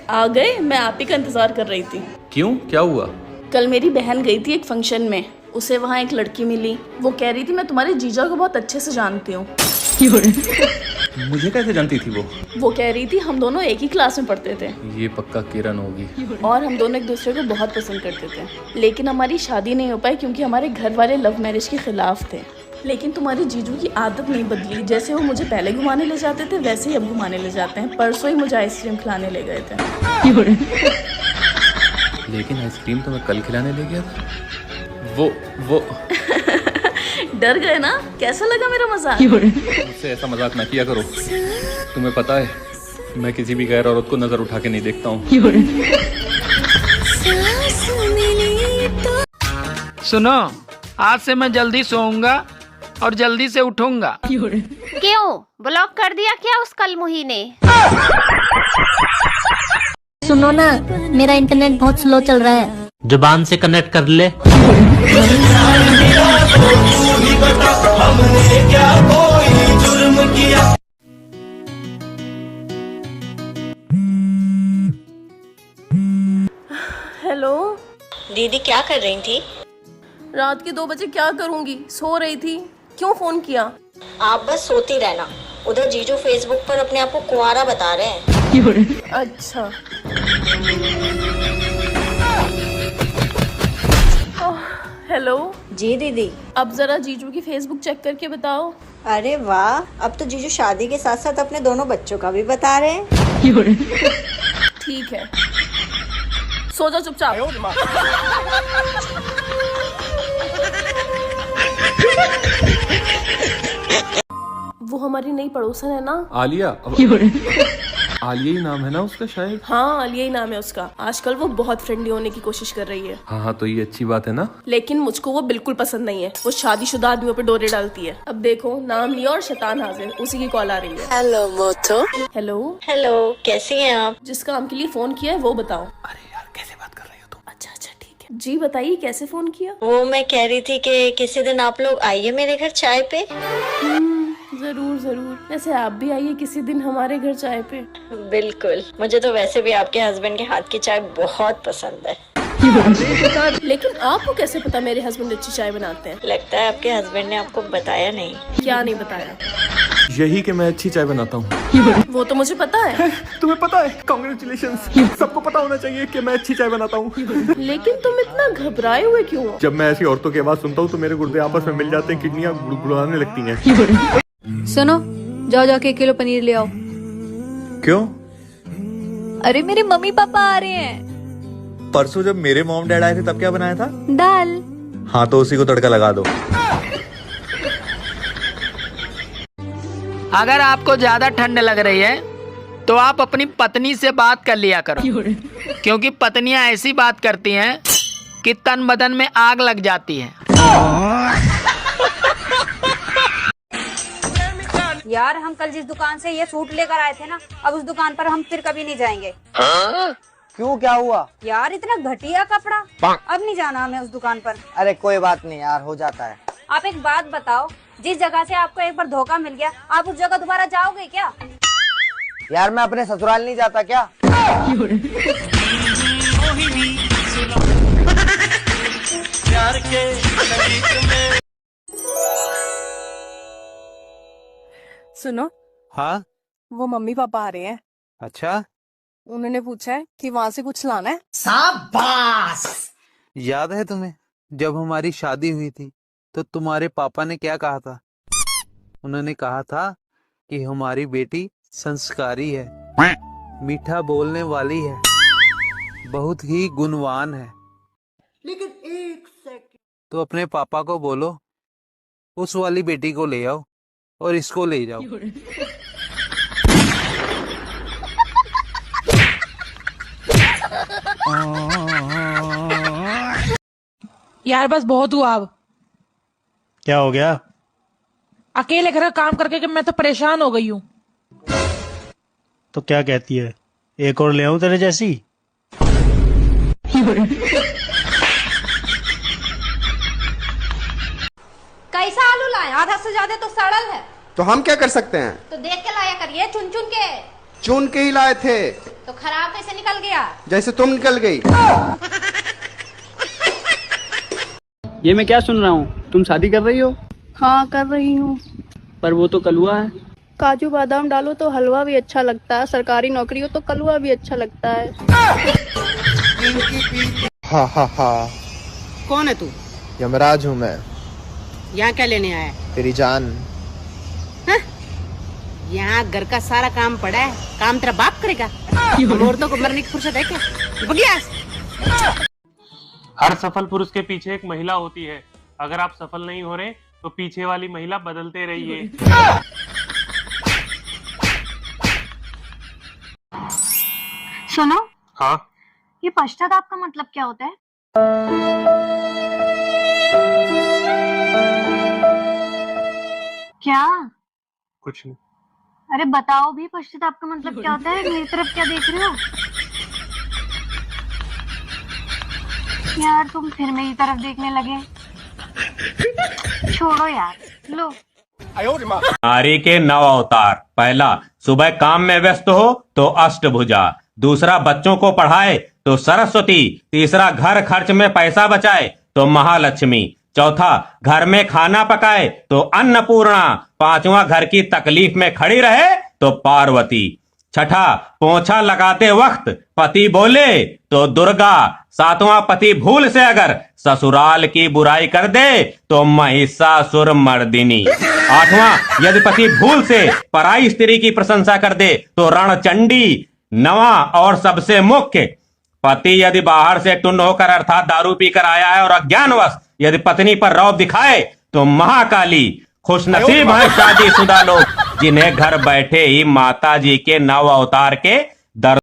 आ गए? मैं आप ही का इंतजार कर रही थी। क्यों, क्या हुआ? कल मेरी बहन गई थी एक फंक्शन में, उसे वहाँ एक लड़की मिली। वो कह रही थी मैं तुम्हारे जीजा को बहुत अच्छे से जानती हूँ। मुझे कैसे जानती थी वो कह रही थी हम दोनों एक ही क्लास में पढ़ते थे। ये पक्का किरण होगी। और हम दोनों एक दूसरे को बहुत पसंद करते थे, लेकिन हमारी शादी नहीं हो पाई क्योंकि हमारे घर वाले लव मैरिज के खिलाफ थे। लेकिन तुम्हारे जीजू की आदत नहीं बदली, जैसे वो मुझे पहले घुमाने ले जाते थे वैसे ही अब घुमाने ले जाते हैं। परसों ही मुझे आइसक्रीम खिलाने ले गए थे। लेकिन आइसक्रीम तो मैं कल खिलाने ले गया था। वो डर गए ना? कैसा लगा मेरा मजाक? मुझसे ऐसा मजाक ना किया करो। तुम्हें पता है मैं किसी भी गैर औरत को नजर उठा के नहीं देखता हूँ। सुनो, आज से मैं जल्दी सोऊंगा और जल्दी से उठूंगा। क्यों, ब्लॉक कर दिया क्या उस कलमुही ने? सुनो ना, मेरा इंटरनेट बहुत स्लो चल रहा है। जुबान से कनेक्ट कर ले। हेलो दीदी, क्या कर रही थी? रात के 2 बजे क्या करूंगी, सो रही थी। क्यों फोन किया? आप बस सोती रहना। उधर जीजू फेसबुक पर अपने आप को कुंवारा बता रहे हैं। अच्छा। हेलो जी दीदी। अब जरा जीजू की फेसबुक चेक करके बताओ। अरे वाह, अब तो जीजू शादी के साथ साथ अपने दोनों बच्चों का भी बता रहे हैं। ठीक है, सो जा चुपचाप। वो हमारी नई पड़ोसन है ना, आलिया। आलिया ही नाम है ना उसका शायद। हाँ, आलिया ही नाम है उसका। आजकल वो बहुत फ्रेंडली होने की कोशिश कर रही है। हाँ, तो ये अच्छी बात है ना। लेकिन मुझको वो बिल्कुल पसंद नहीं है। वो शादीशुदा आदमियों पे डोरे डालती है। अब देखो, नाम लिया और शैतान हाजिर, उसी की कॉल आ रही है। हेलो मोटो। हेलो हेलो, कैसी हैं आप? जिस काम के लिए फोन किया है वो बताओ। अरे यार, कैसे बात कर रही हो तुम? अच्छा ठीक है जी, बताइए कैसे फोन किया? वो मैं कह रही थी कि किसी दिन आप लोग आइए मेरे घर चाय पे। जरूर। वैसे आप भी आइए किसी दिन हमारे घर चाय पे। बिल्कुल, मुझे तो वैसे भी आपके हस्बैंड के हाथ की चाय बहुत पसंद है। लेकिन आपको कैसे पता मेरे हस्बैंड अच्छी चाय बनाते हैं? लगता है आपके हस्बैंड ने आपको बताया नहीं। क्या नहीं बताया? यही कि मैं अच्छी चाय बनाता हूँ। वो तो मुझे पता है। तुम्हें पता है? कांग्रेचुलेशंस। सबको पता होना चाहिए कि मैं अच्छी चाय बनाता हूँ। लेकिन तुम इतना घबराए हुए क्यों हो? जब मैं ऐसी औरतों की आवाज सुनता हूँ तो मेरे गुर्दे आपस में मिल जाते हैं, किडनियां गुड़गुड़ाने लगती हैं। सुनो, जाओ 1 किलो पनीर ले आओ। क्यों? अरे मेरे मम्मी पापा आ रहे हैं। परसों जब मेरे मॉम डैड आए थे तब क्या बनाया था? दाल। हाँ, तो उसी को तड़का लगा दो। अगर आपको ज्यादा ठंड लग रही है तो आप अपनी पत्नी से बात कर लिया करो, क्योंकि पत्नियां ऐसी बात करती हैं कि तन बदन में आग लग जाती है। यार, हम कल जिस दुकान से ये सूट लेकर आए थे ना, अब उस दुकान पर हम फिर कभी नहीं जाएंगे। क्यों, क्या हुआ? यार, इतना घटिया कपड़ा, अब नहीं जाना हमें उस दुकान पर। अरे कोई बात नहीं यार, हो जाता है। आप एक बात बताओ, जिस जगह से आपको एक बार धोखा मिल गया, आप उस जगह दोबारा जाओगे क्या? यार, मैं अपने ससुराल नहीं जाता क्या? सुनो। हाँ? वो मम्मी पापा आ रहे हैं। अच्छा, उन्होंने पूछा है कि वहाँ से कुछ लाना है। शाबाश। याद है तुम्हें जब हमारी शादी हुई थी तो तुम्हारे पापा ने क्या कहा था? उन्होंने कहा था कि हमारी बेटी संस्कारी है, मीठा बोलने वाली है, बहुत ही गुणवान है। लेकिन एक सेकंड, तो अपने पापा को बोलो उस वाली बेटी को ले आओ और इसको ले जाओ। यार बस बहुत हुआ अब। क्या हो गया? अकेले घर का काम करके कि मैं तो परेशान हो गई हूँ। तो क्या कहती है, एक और ले आऊं तेरे जैसी? कैसा आलू लाए? आधा से ज्यादा तो सड़ल है। तो हम क्या कर सकते हैं? तो देख के लाया करिए, चुन चुन के। चुन के ही लाए थे। तो खराब कैसे निकल गया? जैसे तुम निकल गई। ये मैं क्या सुन रहा हूँ, तुम शादी कर रही हो? हाँ कर रही हूँ। पर वो तो कलुआ है। काजू बादाम डालो तो हलवा भी अच्छा लगता है, सरकारी नौकरी हो तो कलवा भी अच्छा लगता है। हा हा हा। कौन है तू? यमराज हूँ मैं। यहाँ क्या लेने आया? तेरी जान। यहाँ घर का सारा काम पड़ा है, काम तेरा बाप करेगा। औरतों को मरने की फुर्सत है क्या? बगिया। हर सफल पुरुष के पीछे एक महिला होती है। अगर आप सफल नहीं हो रहे तो पीछे वाली महिला बदलते रहिए। सुनो। हाँ। ये पश्चाताप का मतलब क्या होता है? क्या? कुछ नहीं। अरे बताओ भी, पश्चाताप का मतलब क्या होता है? मेरी तरफ क्या देख रहे हो यार? तुम फिर मेरी तरफ देखने लगे। छोड़ो यार, लो। नारी के 9 अवतार। पहला, सुबह काम में व्यस्त हो तो अष्टभुजा। दूसरा, बच्चों को पढ़ाए तो सरस्वती। तीसरा, घर खर्च में पैसा बचाए तो महालक्ष्मी। चौथा, घर में खाना पकाए तो अन्नपूर्णा। पांचवा, घर की तकलीफ में खड़ी रहे तो पार्वती। छठा, पोंछा लगाते वक्त पति बोले तो दुर्गा। सातवां, पति भूल से अगर ससुराल की बुराई कर दे तो महिषासुर मर्दिनी। आठवां, यदि पति भूल से पराई स्त्री की प्रशंसा कर दे तो रणचंडी। नवां और सबसे मुख्य, पति यदि बाहर से टुन्न होकर अर्थात दारू पीकर आया है और अज्ञानवश यदि पत्नी पर रौब दिखाए तो महाकाली। खुशनसीब हैं शादीशुदा लोग जिन्हें घर बैठे ही माता जी के 9 अवतार के दर्शन